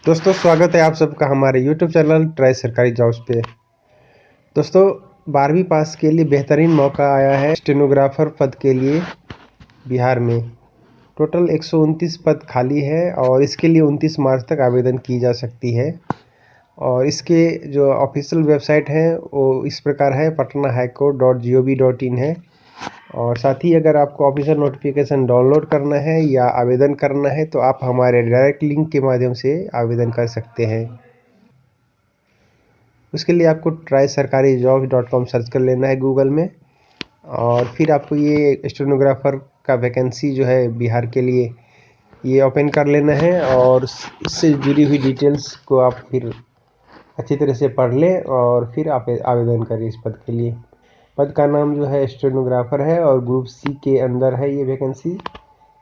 दोस्तों स्वागत है आप सबका हमारे यूट्यूब चैनल ट्राई सरकारी जॉब्स पे। दोस्तों 12वीं पास के लिए बेहतरीन मौका आया है स्टेनोग्राफर पद के लिए बिहार में। टोटल 129 पद खाली है और इसके लिए 29 मार्च तक आवेदन की जा सकती है। और इसके जो ऑफिशियल वेबसाइट है वो इस प्रकार है patnahighcourt.gov.in है। और साथ ही अगर आपको ऑफिशियल नोटिफिकेशन डाउनलोड करना है या आवेदन करना है तो आप हमारे डायरेक्ट लिंक के माध्यम से आवेदन कर सकते हैं। उसके लिए आपको trysarkarijobs.com सर्च कर लेना है गूगल में और फिर आपको ये स्टेनोग्राफर का वैकेंसी जो है बिहार के लिए ये ओपन कर लेना है और इससे जुड़ी हुई डिटेल्स को आप फिर अच्छी तरह से पढ़ लें और फिर आप आवेदन करें इस पद के लिए। पद का नाम जो है स्टेनोग्राफर है और ग्रुप सी के अंदर है ये वैकेंसी।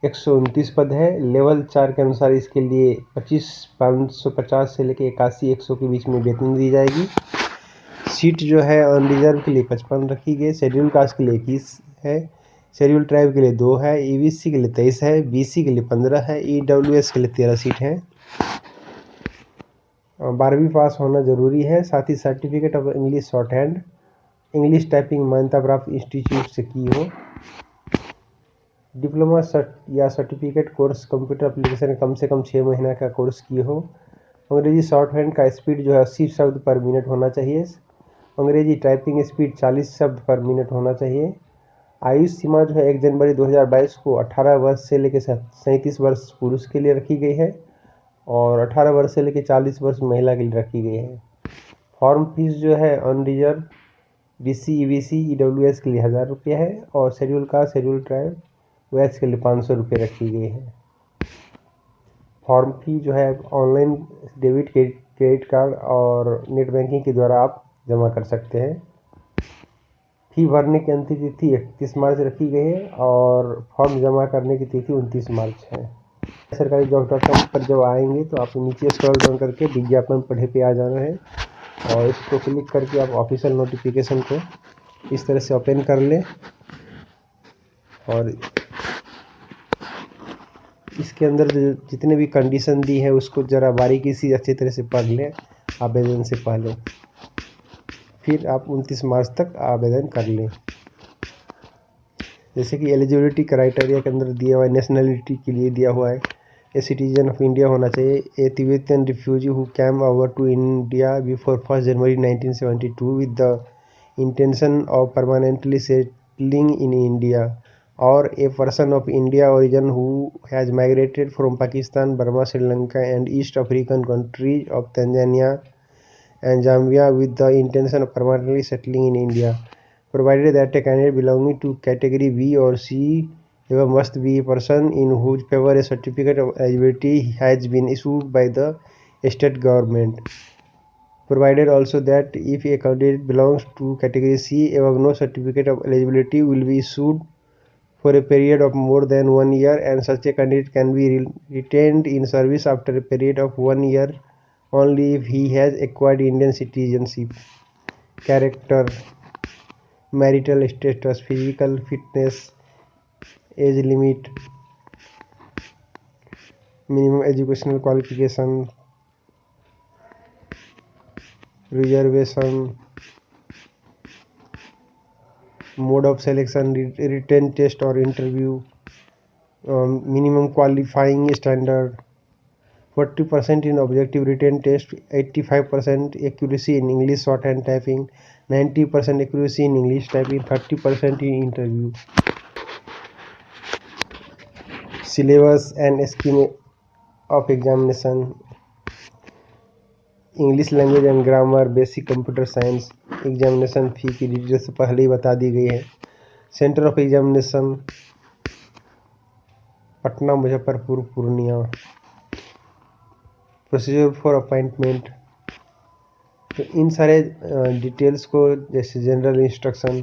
129 पद है। लेवल 4 के अनुसार इसके लिए 25,550 से लेकर 81,100 के बीच में वेतन दी जाएगी। सीट जो है अनरिजर्व के लिए 55 रखी गई, शेड्यूल कास्ट के लिए 21 है, शेड्यूल ट्राइब के लिए 2 है, ईबीसी के लिए 23 है, बीसी के लिए 15 है, ईडब्ल्यूएस के लिए 13 सीट है। 12वीं पास होना जरूरी है। साथ ही certificate of English shorthand, English typing मान्यता प्राप्त इंस्टीट्यूट से की हो। डिप्लोमा या सर्टिफिकेट कोर्स कंप्यूटर एप्लीकेशन कम से कम 6 महीना का कोर्स किए हो। अंग्रेजी शॉर्ट हैंड का स्पीड जो है 80 शब्द पर मिनट होना चाहिए। अंग्रेजी टाइपिंग स्पीड 40 शब्द पर मिनट होना चाहिए। आयु सीमा जो है 1 जनवरी 2022 को 18 वर्ष से लेकर 37 वर्ष पुरुष के लिए रखी गई है और 18 वर्ष से लेकर 40 वर्ष महिला के लिए रखी गई है। फॉर्म फीस जो है अनरिजर्व, बीसी, ईबीसी, ईडब्ल्यूएस के लिए 1000 रुपये है और schedule caste, schedule tribe, wax के लिए 500 रुपये रखी गई है। फॉर्म फी जो है ऑनलाइन डेबिट क्रेडिट कार्ड और नेट बैंकिंग के द्वारा आप जमा कर सकते हैं। फी भरने की अंतिम तिथि 31 मार्च रखी गई है और फॉर्म जमा करने की तिथि 29 मार्च है। सरकारी जॉब.com पर जब आएंगे तो आप नीचे स्क्रॉल डाउन करके विज्ञापन पढ़े पे आ जाना है और इसको क्लिक करके आप ऑफिशियल नोटिफिकेशन को इस तरह से ओपन कर लें और इसके अंदर जितने भी कंडीशन दी है उसको ज़रा बारीकी से अच्छी तरह से पढ़ लें आवेदन से पहले, फिर आप 29 मार्च तक आवेदन कर लें। जैसे कि एलिजिबिलिटी क्राइटेरिया के अंदर दिया हुआ है, नेशनलिटी के लिए दिया हुआ है ए सिटीजन ऑफ इंडिया होना चाहिए, a Tibetan refugee who came over to India before 1 January 1972 with the intention of permanently settling in India, or a person of India origin who has migrated from Pakistan, Burma, Sri Lanka and East African countries of Tanzania and Zambia with the intention of permanently settling in India, provided that a candidate belonging to category B or C must be a person in whose favor a certificate of eligibility has been issued by the state government. Provided also that if a candidate belongs to category C, no certificate of eligibility will be issued for a period of more than 1 year and such a candidate can be retained in service after a period of 1 year only if he has acquired Indian citizenship. Character, marital status, physical fitness, age limit, minimum educational qualification, reservation, mode of selection, written test or interview, minimum qualifying standard, 40% in objective written test, 85% accuracy in English shorthand typing, 90% accuracy in English typing, 30% in interview. Syllabus and scheme of examination: English language and grammar, basic computer science. Examination फी की details पहले ही बता दी गई है। Centre of examination Patna, Muzaffarpur, Purnia. Procedure for appointment, तो इन सारे details को जैसे general instruction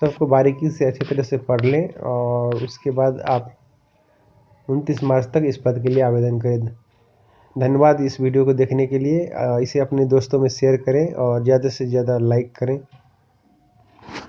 सबको बारीकी से अच्छी तरह से पढ़ लें और उसके बाद आप 29 मार्च तक इस पद के लिए आवेदन करें। धन्यवाद इस वीडियो को देखने के लिए। इसे अपने दोस्तों में शेयर करें और ज़्यादा से ज़्यादा लाइक करें।